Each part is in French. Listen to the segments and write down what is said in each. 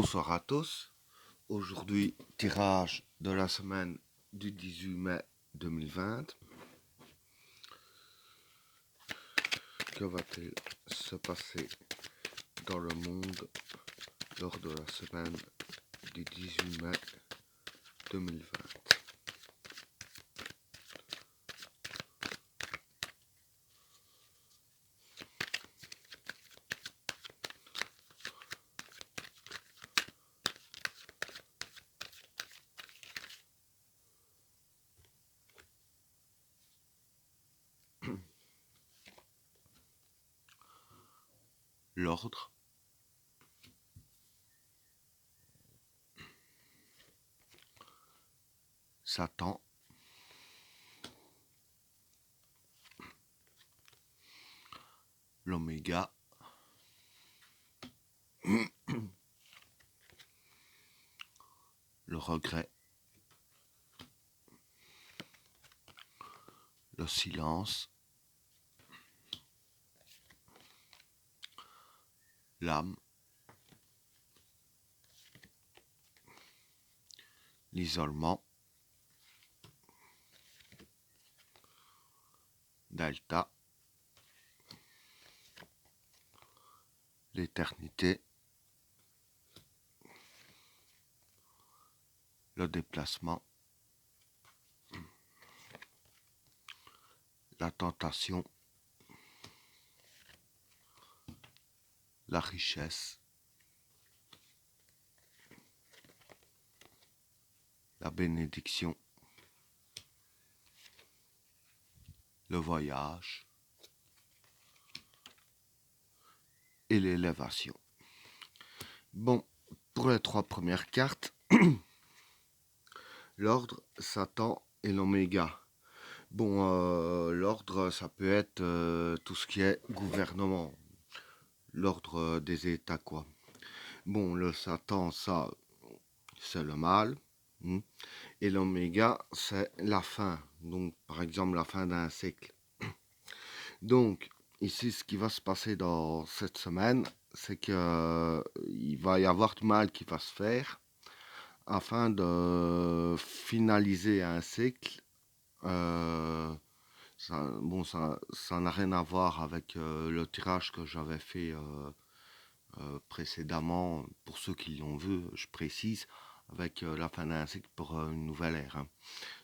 Bonsoir à tous. Aujourd'hui, tirage de la semaine du 18 mai 2020. Que va-t-il se passer dans le monde lors de la semaine du 18 mai 2020? L'ordre, Satan, l'oméga, le regret, le silence, l'âme, l'isolement, delta, l'éternité, le déplacement, la tentation, la richesse, la bénédiction, le voyage et l'élévation. Bon, pour les trois premières cartes, l'ordre, Satan et l'oméga. Bon, l'ordre, ça peut être tout ce qui est gouvernement, l'ordre des États, quoi. Bon, le Satan, ça, c'est le mal. Et l'oméga, c'est la fin. Donc, par exemple, la fin d'un cycle. Donc, ici, ce qui va se passer dans cette semaine, c'est que il va y avoir du mal qui va se faire afin de finaliser un cycle. Ça n'a rien à voir avec le tirage que j'avais fait précédemment. Pour ceux qui l'ont vu, je précise, avec la fin d'un cycle pour une nouvelle ère.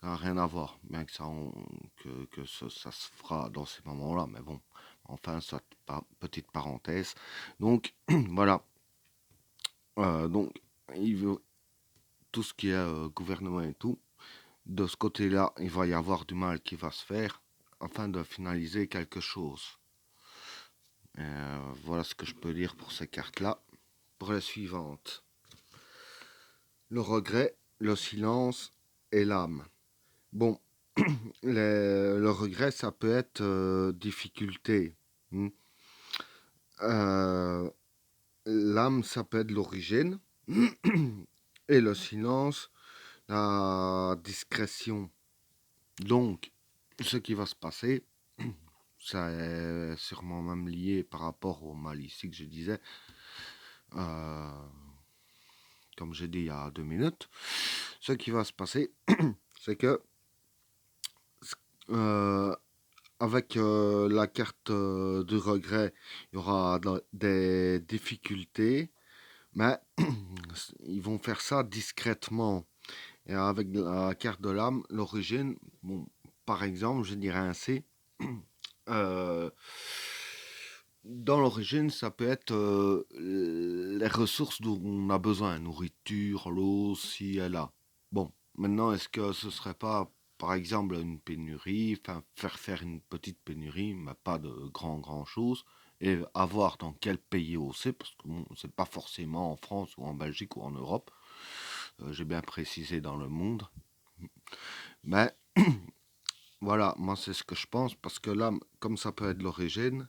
Ça n'a rien à voir, bien que ça se fera dans ces moments-là. Mais bon, enfin, ça, petite parenthèse. Donc, voilà. Donc, il veut tout ce qui est gouvernement et tout. De ce côté-là, il va y avoir du mal qui va se faire afin de finaliser quelque chose. Voilà ce que je peux dire pour ces cartes-là. Pour les suivantes, le regret, le silence et l'âme. Bon, le regret, ça peut être difficulté. L'âme, ça peut être l'origine. Et le silence, la discrétion. Donc, ce qui va se passer, ça est sûrement même lié par rapport au mal ici que je disais, comme j'ai dit il y a 2 minutes. Ce qui va se passer, c'est que avec la carte du regret, il y aura des difficultés, mais ils vont faire ça discrètement. Et avec la carte de l'âme, l'origine, bon, par exemple, je dirais ainsi, dans l'origine, ça peut être les ressources dont on a besoin, nourriture, l'eau, si et là. Bon, maintenant, est-ce que ce serait pas, par exemple, une pénurie, enfin, faire une petite pénurie, mais pas de grand chose, et à voir dans quel pays aussi, parce que bon, c'est pas forcément en France ou en Belgique ou en Europe, j'ai bien précisé dans le monde, mais voilà, moi c'est ce que je pense, parce que là, comme ça peut être l'origine,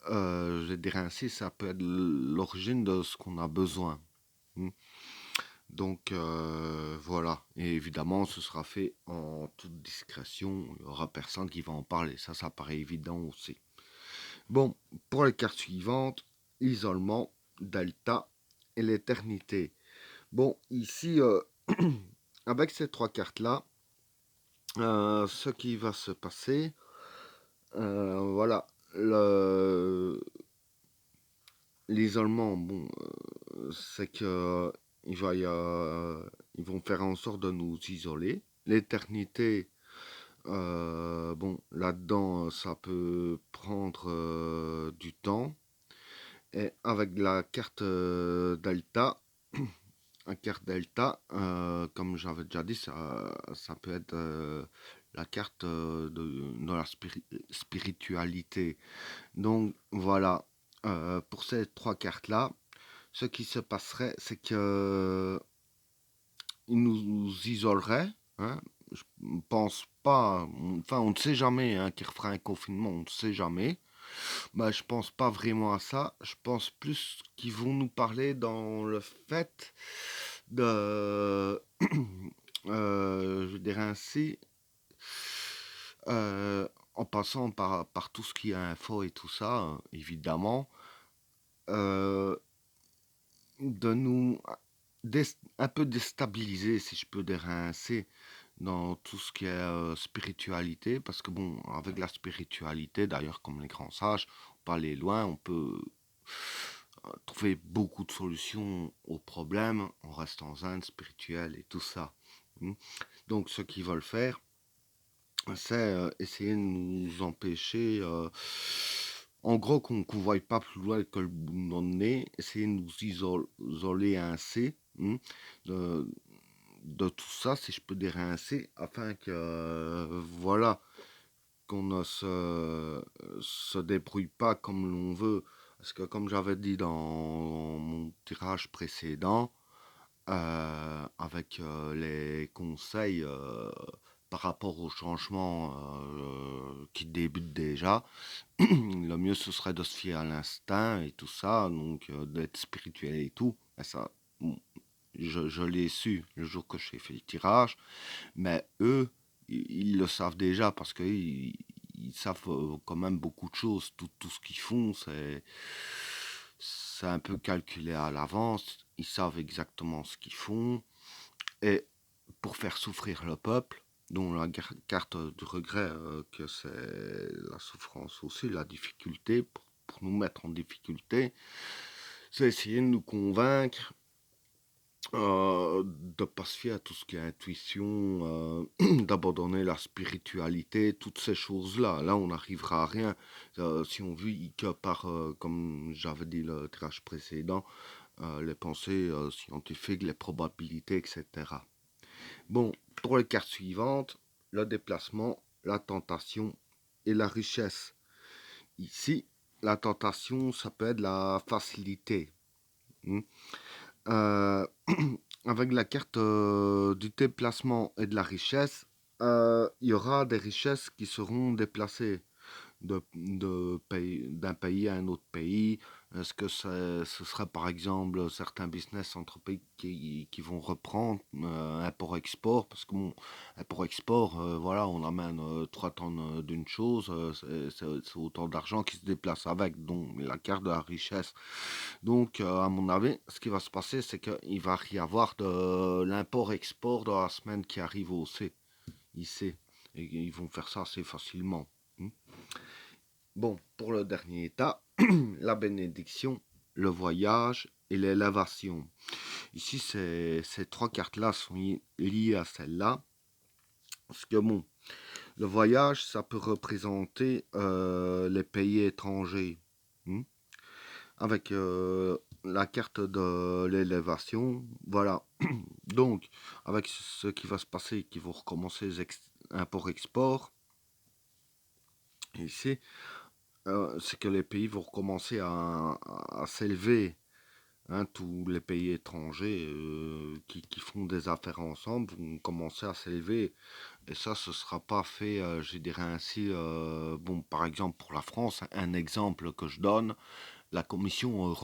je dirais ainsi, ça peut être l'origine de ce qu'on a besoin. Donc voilà, et évidemment ce sera fait en toute discrétion, il n'y aura personne qui va en parler, ça paraît évident aussi. Bon, pour les cartes suivantes, isolement, delta et l'éternité. Bon, ici, avec ces trois cartes-là, ce qui va se passer, voilà, l'isolement, bon, c'est que ils vont faire en sorte de nous isoler. L'éternité, bon, là-dedans, ça peut prendre du temps. Et avec la carte Delta, un carte Delta, comme j'avais déjà dit, ça peut être la carte de la spiritualité. Donc voilà, pour ces trois cartes-là, ce qui se passerait, c'est que ils nous isoleraient. Hein. Je pense pas, enfin on ne sait jamais hein, qu'il refera un confinement, on ne sait jamais. Bah, je pense pas vraiment à ça. Je pense plus qu'ils vont nous parler dans le fait de, je dirais ainsi, en passant par tout ce qui est info et tout ça, évidemment, euh, de nous un peu déstabiliser, si je peux dire ainsi, dans tout ce qui est spiritualité, parce que bon, avec la spiritualité, d'ailleurs, comme les grands sages, on peut aller loin, on peut trouver beaucoup de solutions aux problèmes en restant zen, spirituel et tout ça. Hmm. Donc, ce qu'ils veulent faire, c'est essayer de nous empêcher, en gros, qu'on ne voie pas plus loin que le bout de notre nez, essayer de nous isoler ainsi, de, de tout ça, si je peux dire ainsi, afin que, voilà, qu'on ne se débrouille pas comme l'on veut. Parce que comme j'avais dit dans mon tirage précédent, avec les conseils par rapport aux changements qui débutent déjà, le mieux ce serait de se fier à l'instinct et tout ça, donc d'être spirituel et tout. Et ça, bon, je l'ai su le jour que j'ai fait le tirage, mais eux, ils le savent déjà parce qu'ils savent quand même beaucoup de choses. Tout ce qu'ils font, c'est un peu calculé à l'avance. Ils savent exactement ce qu'ils font. Et pour faire souffrir le peuple, dont la carte du regret, que c'est la souffrance aussi, la difficulté, pour nous mettre en difficulté, c'est essayer de nous convaincre de pas se fier à tout ce qui est intuition, d'abandonner la spiritualité, toutes ces choses-là. Là, on n'arrivera à rien. Si on vit que par, comme j'avais dit le tirage précédent, les pensées scientifiques, les probabilités, etc. Bon, pour les cartes suivantes, le déplacement, la tentation et la richesse. Ici, la tentation, ça peut être la facilité. Hmm. Euh, avec la carte du déplacement et de la richesse, il y aura des richesses qui seront déplacées d'un pays à un autre pays. Est-ce que ce serait par exemple certains business entre pays qui vont reprendre import-export? Parce que bon, import-export, voilà, on amène 3 tonnes d'une chose, c'est autant d'argent qui se déplace avec, donc la carte de la richesse. Donc, à mon avis, ce qui va se passer, c'est qu'il va y avoir de l'import-export dans la semaine qui arrive aussi, ici. Et ils vont faire ça assez facilement. Hmm. Bon, pour le dernier état, la bénédiction, le voyage et l'élévation. Ici, ces trois cartes-là sont liées à celle-là. Parce que bon, le voyage, ça peut représenter les pays étrangers. Hmm. Avec la carte de l'élévation, voilà. Donc, avec ce qui va se passer, qui vont recommencer les import-export, ici, c'est que les pays vont recommencer à s'élever. Hein, tous les pays étrangers qui font des affaires ensemble vont commencer à s'élever. Et ça, ce ne sera pas fait, je dirais ainsi, bon, par exemple pour la France, un exemple que je donne, la Commission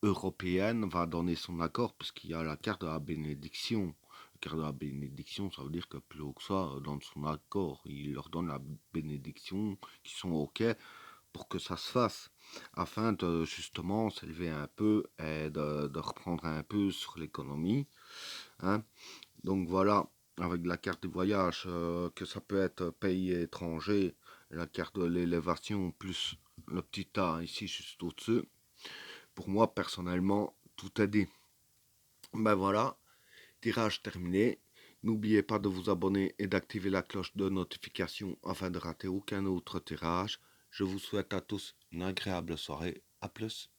européenne va donner son accord puisqu'il y a la carte de la bénédiction. La carte de la bénédiction, ça veut dire que plus haut que ça donne son accord. Il leur donne la bénédiction, qui sont OK pour que ça se fasse, afin de justement s'élever un peu et de reprendre un peu sur l'économie, hein. Donc voilà, avec la carte de voyage, que ça peut être pays étranger, la carte de l'élévation plus le petit A ici juste au-dessus. Pour moi, personnellement, tout est dit. Ben voilà, tirage terminé. N'oubliez pas de vous abonner et d'activer la cloche de notification afin de rater aucun autre tirage. Je vous souhaite à tous une agréable soirée. A plus.